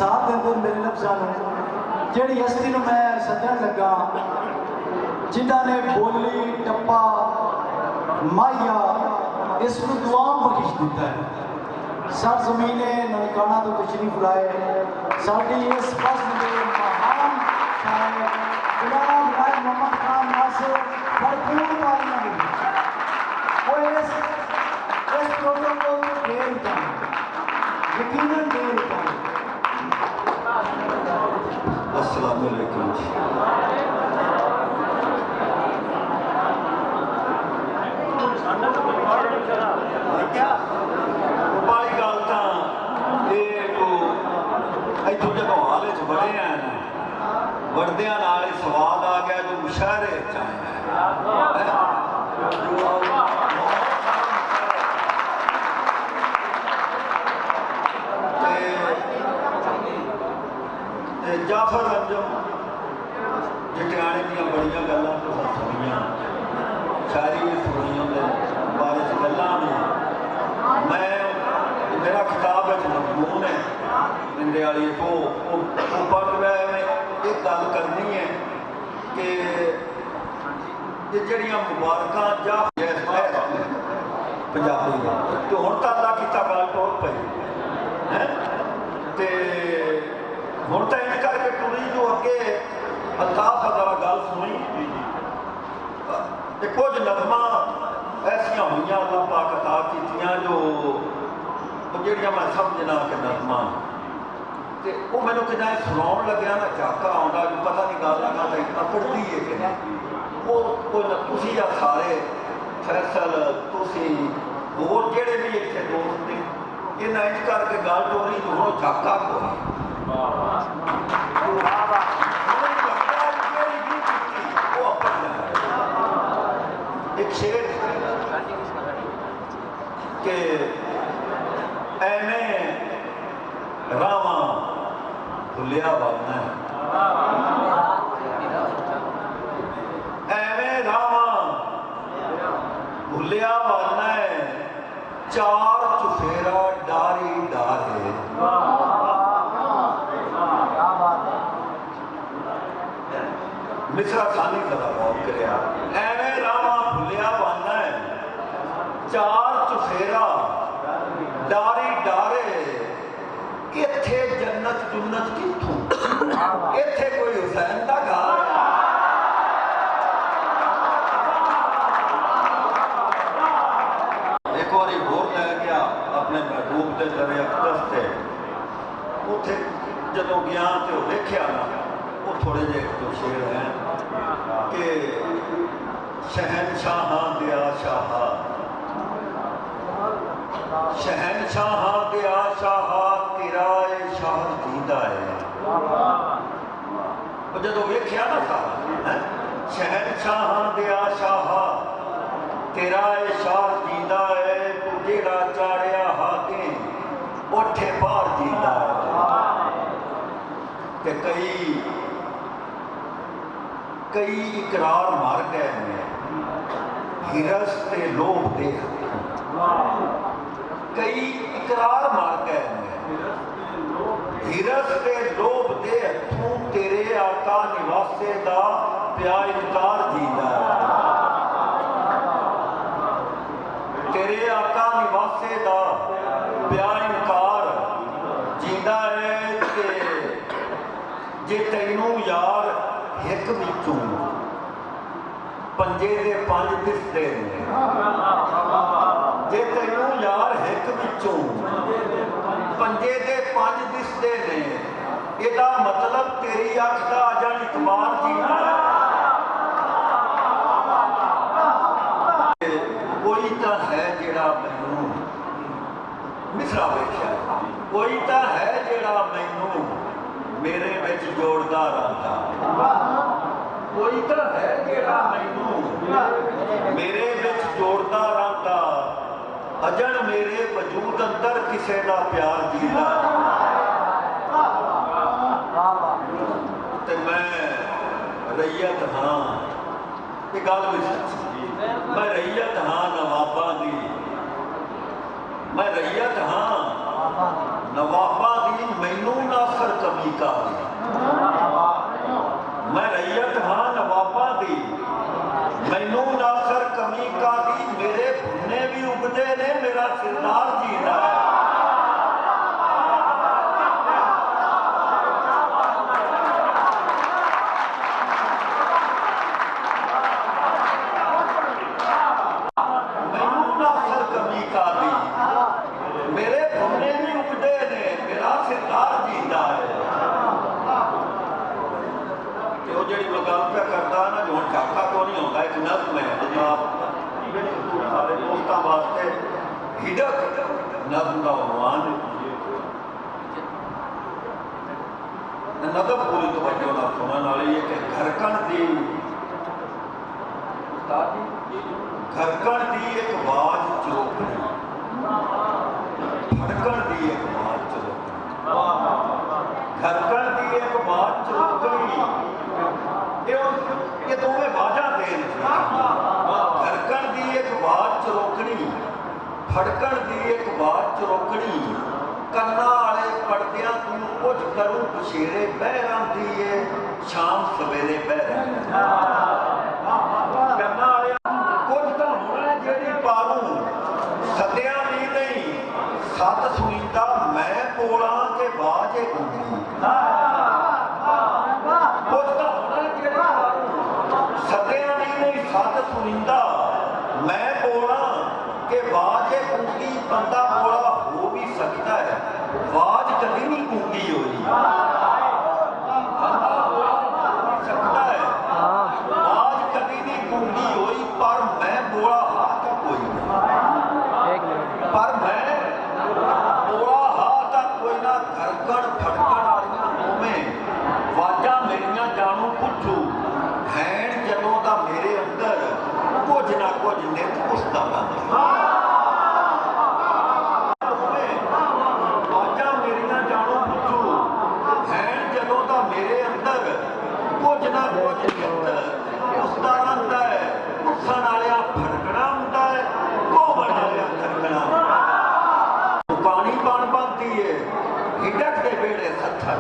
साथ देंदे मेरे लफ्ज़ां नूं जिहड़ी हस्ती नूं मैं सदन लगा जिन्हां ने बोली टप्पा माहिया इसनूं दुआ बख्श दिता है। सर ज़मीने ननकाना तो तशरीफ लाए साडी इस फज़ल दे महान शायर गुलाम राय मोहम्मद खान नासिर भरपूर तालियां वो इस प्रोटोकॉल को दे रहा है यकीनन दे रहा है। अस्सलाम वालेकुम। बाई गल तो इतों जो हाल च बड़े हैं वड़द्या नाल स्वाद आ गया जो मुशायरे जाफर अंजम जटियाने दी बड़िया गल्लां तो सुनिया शायरी भी सुनी उन्हें बारे गल्लां भी मैं मेरा किताब मजमून है इंदे वाली तो पढ़ रहा मैं एक गल करनी है कि जड़ियाँ मुबारक जा पंजाबी तो हुण तो अल्लाह किता गल टोल पई है तो हुण तो इंज करके टुरी जो अगे अल्ताफ जरा गल सुनी कुछ नज़मां ऐसिया हुई अल्लाह पाक अता कीतियां जो जड़ियाँ मैं समझना कि नज़मां तो वो मैंने कि सुनाउण लग्या ना झाका आउंदा पता नहीं गल लगा अकड़ती है कि नहीं वो तुसी या सारे फैसल तुसी होर जेड़े भी इत्थे दोस्त ने इन्हां इंज करके गल टोरी जो हुण झाका कोई एक शेर के एवें रावा भुलिया बनना एवें रावा भुलिया बनना है चार चुफेरा डारी डारे मिसरा खानी जरा गौर करिया एवें रावा भुलिया बनना है चार चुफेरा डारी डारे इत्थे जन्नत जुन्नत कित्थों इत्थे कोई हुसैन दा घर एक बार होर लै गया अपने महबूब के दरे अकदस से उत्थे जदों गया तो देखिया ना वो थोड़े जे तो शेर हैं कि शहनशाहां दिया शाहा शहनशाहां दिया शाहा किराए शाह जींदा है जो वेख्या ना सारा शहनशाहां दिया शाहा किराए शाह जींदा है तू जेड़ा चाड़िया हाथे उठे बाहर जींदा है कि कई इकरार मर गए हैं हिरस ते लोभ दे कई इकरार मर गए हैं हिरस ते लोभ दे हथों तेरे आका निवासे दा प्या इनकार जींदा तेरे आका निवासे दा प्या इनकार जींदा है कि जे तैनू यार एक विचों पंजे दे पंज दिसदे ने जे तैनू यार एक विचों पंजे दे पंज दिसदे ने इहदा मतलब तेरी अख दा अजन इतबार जीना कोई तो है जेड़ा मैनू मिसरा वेख्या कोई तो है जेड़ा मैनू मेरे विच जोड़दा रहंदा कोई तो है जेड़ा मैनू मेरे विच जोड़दा रहंदा अजन मेरे वजूद अंदर किसे दा प्यार जींदा ते मैं रैयत हाँ ये गल भी सच्ची मैं रैयत हाँ नवाबा दी मैं रैयत हाँ नवाबा दी मैनू नासर का दी, मैं रैयत हाँ नवाबा दी, मैनू नासर कमी का दी, मेरे भुन्ने भी उगते ने, मेरा सिरदार जीता है। मैनू नासर कमी का दी, मेरे भुन्ने भी उगते ने, मेरा सिरदार जीता है। वो जी मैं गल पे करता ना जो झाका को नहीं होता, एक नज़म है सारे दोस्तों वास्ते हिडक नज़म का उन्वान नज़म पूरी तवज्जो नाल सुनने वाली है कि घरकण दी एक आवाज चरोकनी, फड़कण दी एक आवाज चरोकनी, घरकण दी एक आवाज चरोकनी, ये दोवें वाजा देन, घरकण दी एक आवाज चरोकनी, फड़कण दी एक आवाज चरोकनी, कन्ना वाले पड़दियां तू कुछ करूं बशेरे बहरां दी है, शाम सवेरे बहरां कन्ना वाले कुछ तो होना जेड़ी पारूं, सदियां भी नहीं सत सुनीता मैं बोला के बाजे गूंजी, कुछ तो होना जेड़ी पारूं, सदियां भी नहीं सत सुनीता मैं बोला के बाजे गूंगी, बंदा बोला हो भी सकता है, आवाज कभी नहीं गूंगी हुई, बंदा बोला हो सकता है, आवाज कभी नहीं गूंगी हुई, पर मैं बोला हाँ तक कोई नहीं, पर मैं बोला हाँ तक कोई ना, घरकण फड़कण वालियां दोवें वाजा मेरियां जानू पुछू, हैन जदों दा मेरे अंदर कुछ ना कुछ नित पुछदा बंदा, वाजा मेरियां जानू पुछू, हैन जदों दा मेरे अंदर कुछ ना कुछ नित पुछदा रहंदा है, पुछण वालिया फड़कना हुंदा है, कोवण वालिया खड़कना, पानी बन बनती है हिडक दे बेड़े सत्थर,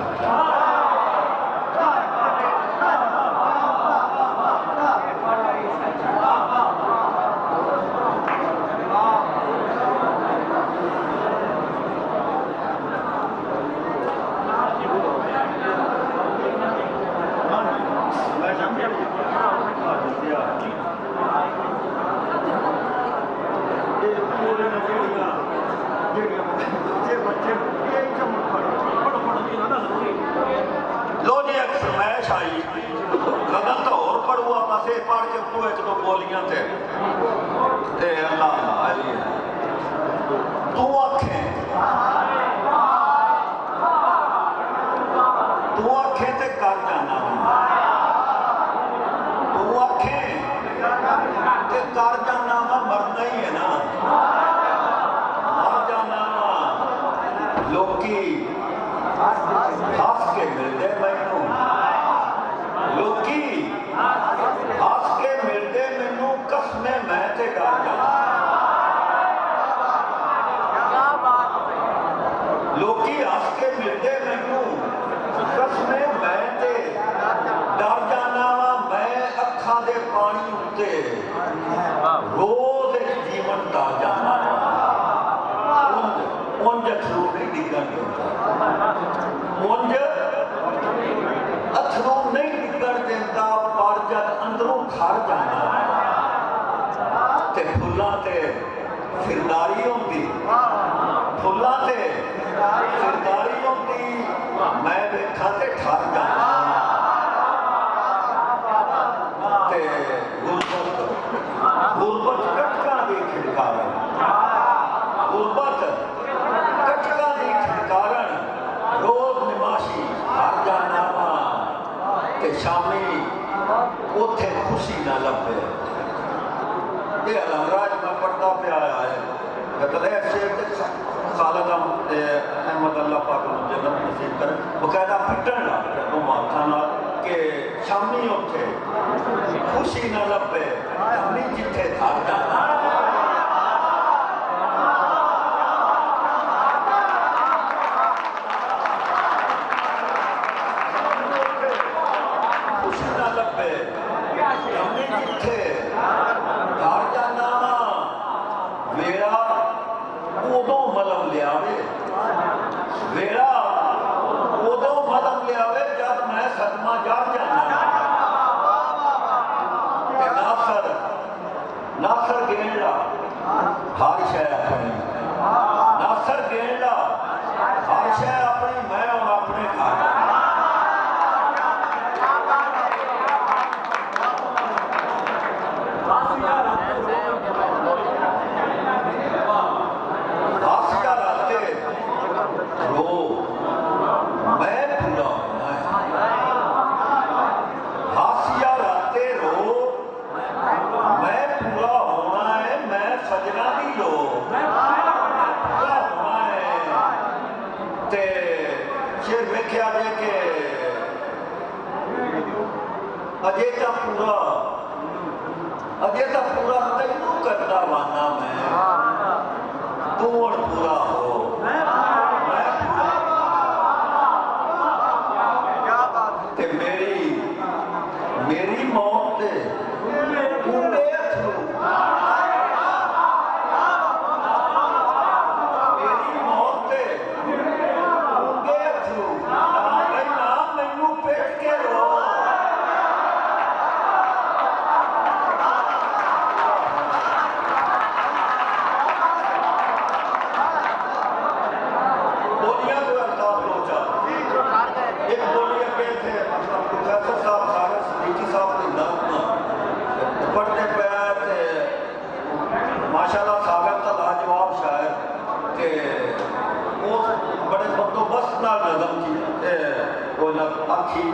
लो जी एक फरमाइश आई गगन तो और पढ़ूआ बस ये पढ़ के तू एक दो बोलियां थे अल्लाह अली तू आखे ते कर जाना, तू आखे ते कर जाना वा, मरना ही है ना, मर जाना वा, लोकी हस के मिलते मैनू, लोकी हस के मिलते मैनू, कसमे मैं ते डर जाना, लोकी हस के मिलते मैनू, कसमे मैं ते डर जाना वा, मैं अखां दे पानी उत्ते रोज एक जीवन तर जाना, उंज अथरू नहीं डिगन देता, उंज अथरू नहीं डिगन देता, पर जद अंदरों घर जाना ते फुल्लां ते फिरदारी होंदी, फुल्लां ते फिरदारी होंदी, मैं वेखा ते ठर जाना, ते गुरबत कटका दी खिड़कारण, गुरबत कटका दी खिड़कारण, रोज निमाशी हर जाना वा, ते शामी उथे खुशी ना लभे, ये अलमराज में पढ़ता पे आया है, खालिद अहमद अल्लाह पाक जन्नत नसीब करे, बकायदा पिटन लग पिया माथा नाल कि शामी उत्थे खुशी ना लभे, शामी जिथे थक जाना, ते शेर वेख्या जे कि अजे तो पूरा तेनू करता वाना मैं तू और पूरा हो ते मेरी मौत दे पूरे अथरू मेरी मौत दे पूरे अथरू ना मैनू पिट के रो एक बोली अगे थे प्रोफेसर साहब सागर सदीकी साहब के नाम पढ़ते पे माशाल्लाह सागर का लाजवाब शायर के वो बड़े बंदोबस्त नाल नज़म की आखी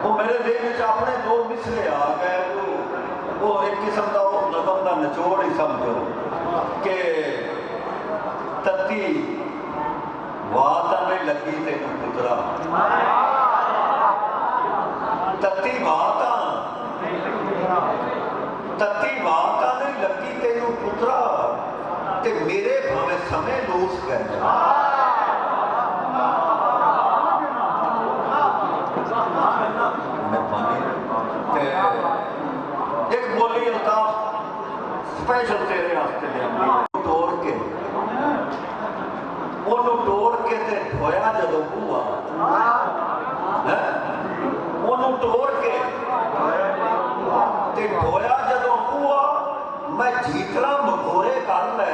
वो मेरे दिल में अपने दो मिसरे आ गए वो एक किस्म का वो नज़म का निचोड़ ही समझो कि तत्ती वात में लगी तेन पुत्रा तत्ती वात नहीं लगी तेन पुत्रा ते मेरे भावे समय लूस गए एक बोली अल्ताफ स्पेशल तेरे वास्ते तोड़ के ਉਹਨੂੰ ਤੋੜ ਕੇ ਤੇ ਧੋਇਆ ਜਦੋਂ ਬੂਆ ਉਹਨੂੰ ਤੋੜ ਕੇ ਤੇ ਧੋਇਆ ਜਦੋਂ ਬੂਆ ਮੈਂ ਜੀਤਰਾ ਮਖੋਰੇ ਕਰ ਲੈ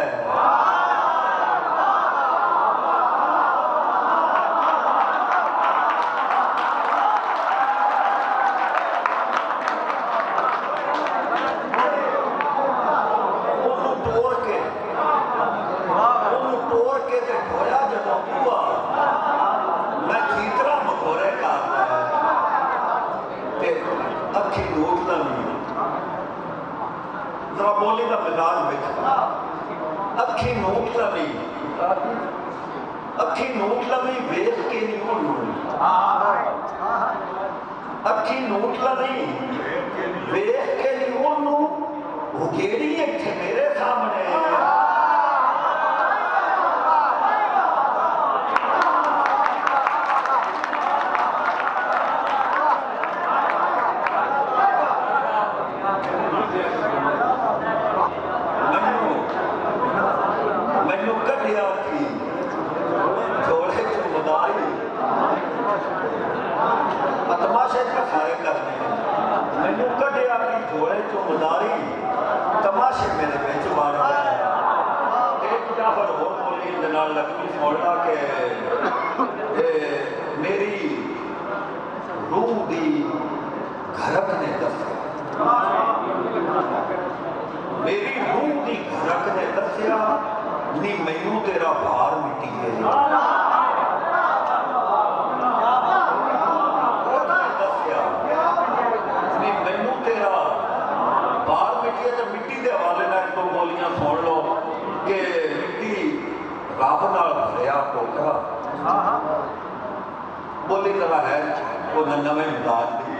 बोली का मिजाज में अखी नोट लवी वेख के नहीं अखी नोट लवी वेख के नहीं उगेड़ी इत्थे मेरे सामने तमाशे मेरे बिच बन गए एक जाफर होर बोली लगनी सुनना के मेरी रूह दी घरक ने दसिया मेरी रूह दी घरक ने दसिया नी मैनू तेरा भार मिटी है दसिया नी मैनू तेरा बाहर मिट्टी है तो मिट्टी के हवाले में दो बोलियां सुन लो कि मिट्टी रब नाल भरिया टोकरा बोली तरह है वो नवे मिजाज की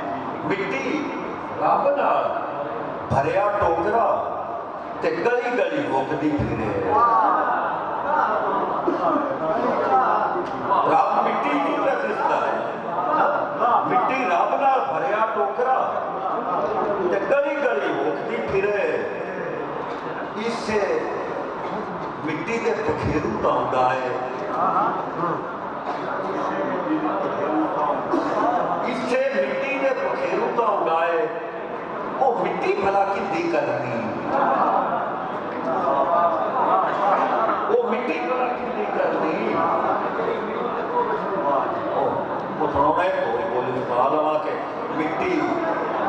मिट्टी रब नाल भरिया टोकरा ते गली गली मुकदी फिरे रब मिट्टी की दिसदा है मिट्टी रब नाल भरिया टोकरा ते गली गली मुकदी फिरे इससे मिट्टी के पखेरू तो आता है इससे मिट्टी के पखेरू तो आता है वो मिट्टी भला की करनी वो मिट्टी भला की करनी वो सुना बोले लवा के मिट्टी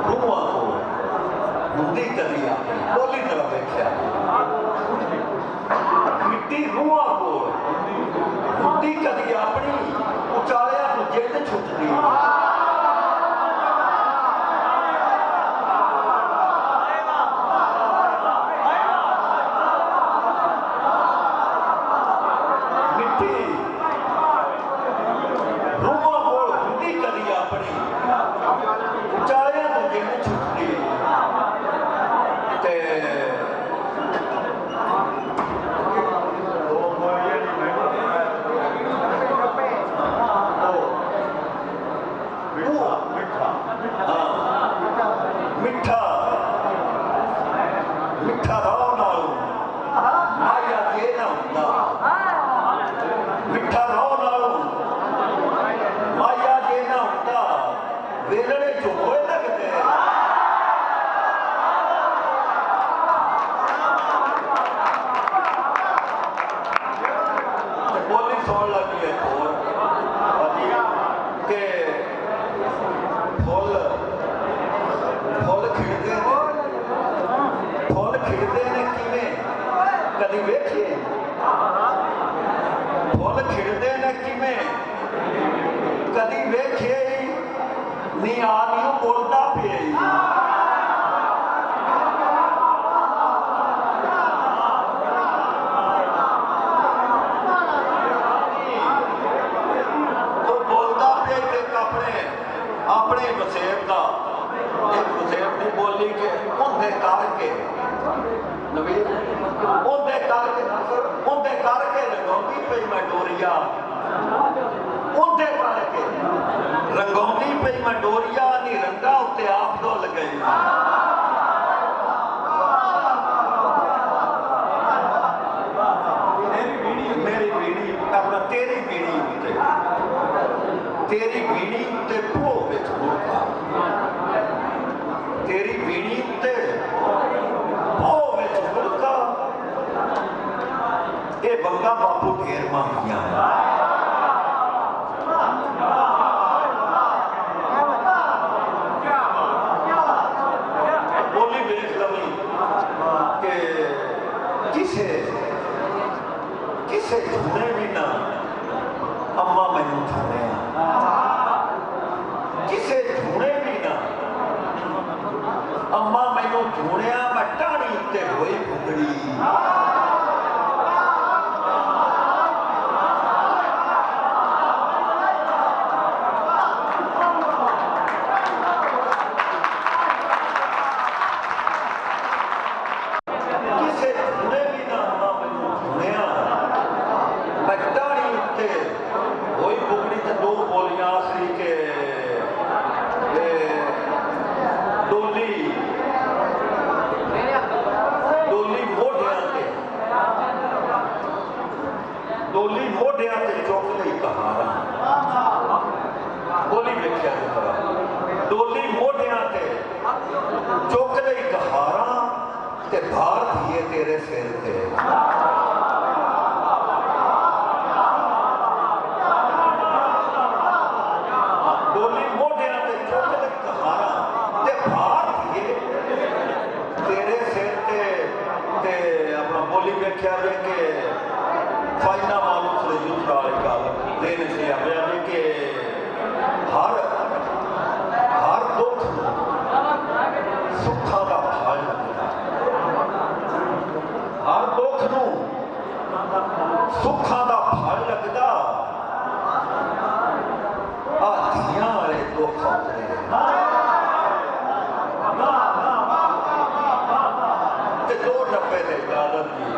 रूहां को मुंदी करी आपने बोली तरह देखा मिट्टी रूहां को मुंदी करी अपनी उचालिया तो जिद छुटती अपने वसेब का एक वसेब की बोली के उनके करके नवीर उनके करके रंगौती पई मैं डोरिया उनके करके रंगौती पई मैं डोरिया नी रंगा उत्ते आप दो लगे मेरी बीड़ी अपना तेरी बीड़ी उत्ते तेरी बीड़ी उत्ते भो विच मुड़का तेरी बीड़ी उत्ते भो विच मुड़का ये बंगा बापू ढेर मंगियां बोली वेख लवी कि किसे किसे झूने भी ना अम्मा मैनू झूने किसे झूने भी ना अम्मा मैनू झूने मैं टाणी उत्ते होई फुगड़ी डोली मोढिया ते चुक लई कहारा बोली वेख्या डोली मोढिया ते चुक लई कहारा ते भार दिए तेरे सिर ते डोली मोढिया ते चुक लई कहारा ते भार दिए तेरे सिर ते अपना बोली वेख्या वे के फाइना मालूम से दूसरा गल देने से आया कि हर हर दुख सुखा का फल लगता हर दुख नू सुखा का फल लगता आ धियां वाले दुख आते दो डब्बे से इजाजत दी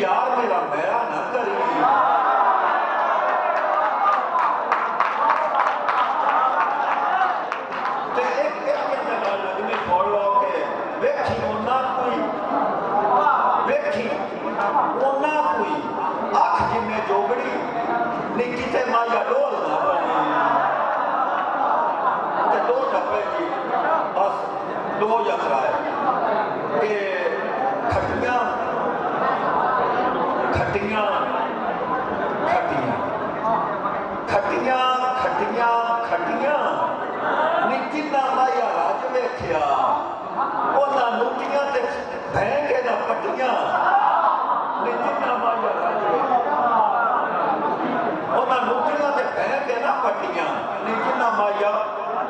यार मेरा मेरा ना करी जोगड़ी निकी ते माया डोल ना बनी दो डब्बे जी बस दो यात्रा है खटियां खटियां खटियां खटियां खटियां खटियां निकी ना माया राज वेख्या उन्हां नुटियां ते बह के ना पटियां निकी ना माया राज उन्हां नुटियां ते बह के ना पटियां निकी ना माया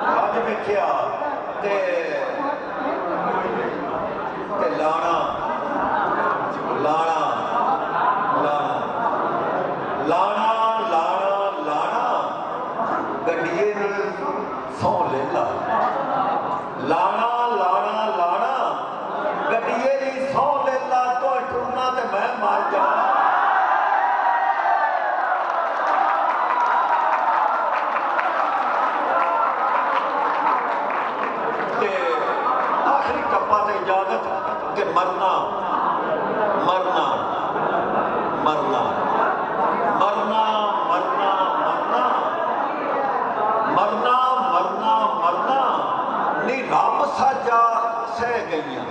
राज वेख्या ते लाना लाना लाना लाना लाना लाना गड्डिए नी सौ ले ला लाना लाना लाना गड्डिए नी सौ ले ला तो टुरना ते मैं मर जाना आखिरी टप्पा ते इजाजत के मरना मरना मरना मरना मरना मरना मरना मरना मरना नी रब साजा सह गई